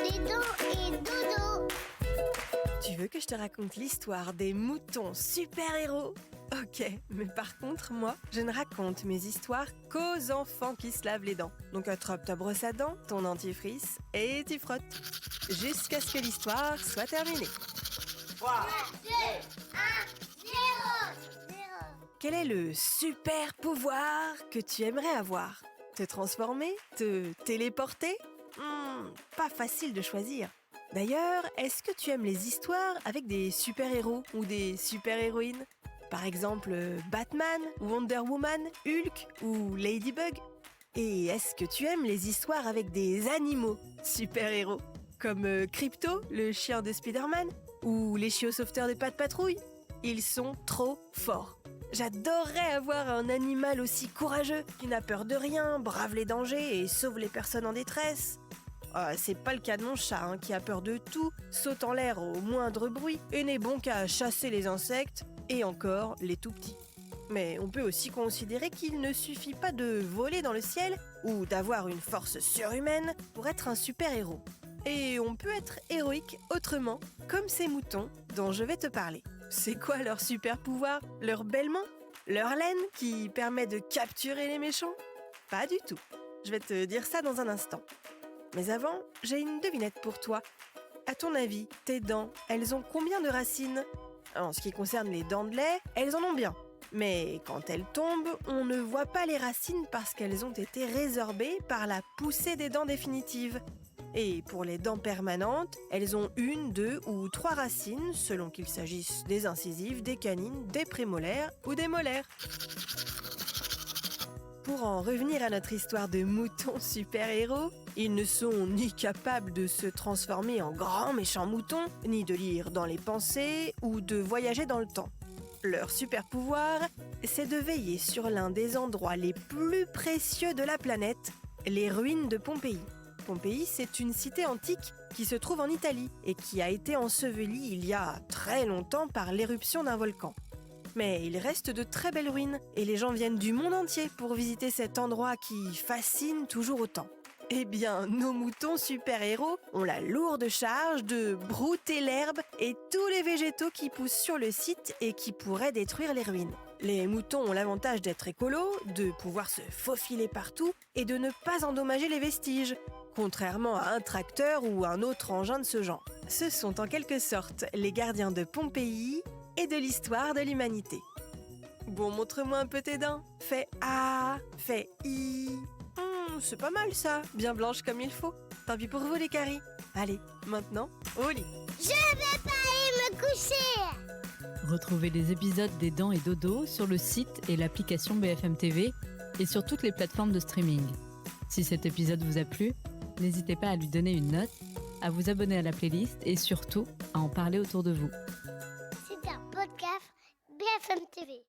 Et dodo. Tu veux que je te raconte l'histoire des moutons super-héros ? Ok, mais par contre, moi, je ne raconte mes histoires qu'aux enfants qui se lavent les dents. Donc attrape ta brosse à dents, ton dentifrice et tu frottes. Jusqu'à ce que l'histoire soit terminée. 3, 2, 1, 0. Quel est le super pouvoir que tu aimerais avoir ? Te transformer ? Te téléporter ? Pas facile de choisir. D'ailleurs, est-ce que tu aimes les histoires avec des super-héros ou des super-héroïnes ? Par exemple, Batman, Wonder Woman, Hulk ou Ladybug ? Et est-ce que tu aimes les histoires avec des animaux super-héros ? Comme Crypto, le chien de Spider-Man, ou les chiots sauveteurs de Pat' Patrouille ? Ils sont trop forts. J'adorerais avoir un animal aussi courageux, qui n'a peur de rien, brave les dangers et sauve les personnes en détresse. C'est pas le cas de mon chat, qui a peur de tout, saute en l'air au moindre bruit et n'est bon qu'à chasser les insectes, et encore les tout petits. Mais on peut aussi considérer qu'il ne suffit pas de voler dans le ciel ou d'avoir une force surhumaine pour être un super-héros. Et on peut être héroïque autrement, comme ces moutons dont je vais te parler. C'est quoi leur super-pouvoir ? Leur belle main ? Leur laine qui permet de capturer les méchants ? Pas du tout. Je vais te dire ça dans un instant. Mais avant, j'ai une devinette pour toi. À ton avis, tes dents, elles ont combien de racines ? En ce qui concerne les dents de lait, elles en ont bien. Mais quand elles tombent, on ne voit pas les racines parce qu'elles ont été résorbées par la poussée des dents définitives. Et pour les dents permanentes, elles ont 1, 2 ou 3 racines selon qu'il s'agisse des incisives, des canines, des prémolaires ou des molaires. Pour en revenir à notre histoire de moutons super-héros, ils ne sont ni capables de se transformer en grands méchants moutons, ni de lire dans les pensées ou de voyager dans le temps. Leur super-pouvoir, c'est de veiller sur l'un des endroits les plus précieux de la planète, les ruines de Pompéi. Pompéi, c'est une cité antique qui se trouve en Italie et qui a été ensevelie il y a très longtemps par l'éruption d'un volcan. Mais il reste de très belles ruines et les gens viennent du monde entier pour visiter cet endroit qui fascine toujours autant. Eh bien, nos moutons super-héros ont la lourde charge de brouter l'herbe et tous les végétaux qui poussent sur le site et qui pourraient détruire les ruines. Les moutons ont l'avantage d'être écolos, de pouvoir se faufiler partout et de ne pas endommager les vestiges, contrairement à un tracteur ou un autre engin de ce genre. Ce sont en quelque sorte les gardiens de Pompéi et de l'histoire de l'humanité. Bon, montre-moi un peu tes dents. Fais A, fais I. C'est pas mal ça, bien blanche comme il faut. Tant pis pour vous les caries. Allez, maintenant, au lit. Je vais pas aller me coucher. Retrouvez les épisodes des Dents et Dodo sur le site et l'application BFM TV et sur toutes les plateformes de streaming. Si cet épisode vous a plu, n'hésitez pas à lui donner une note, à vous abonner à la playlist et surtout à en parler autour de vous. C'est un podcast BFM TV.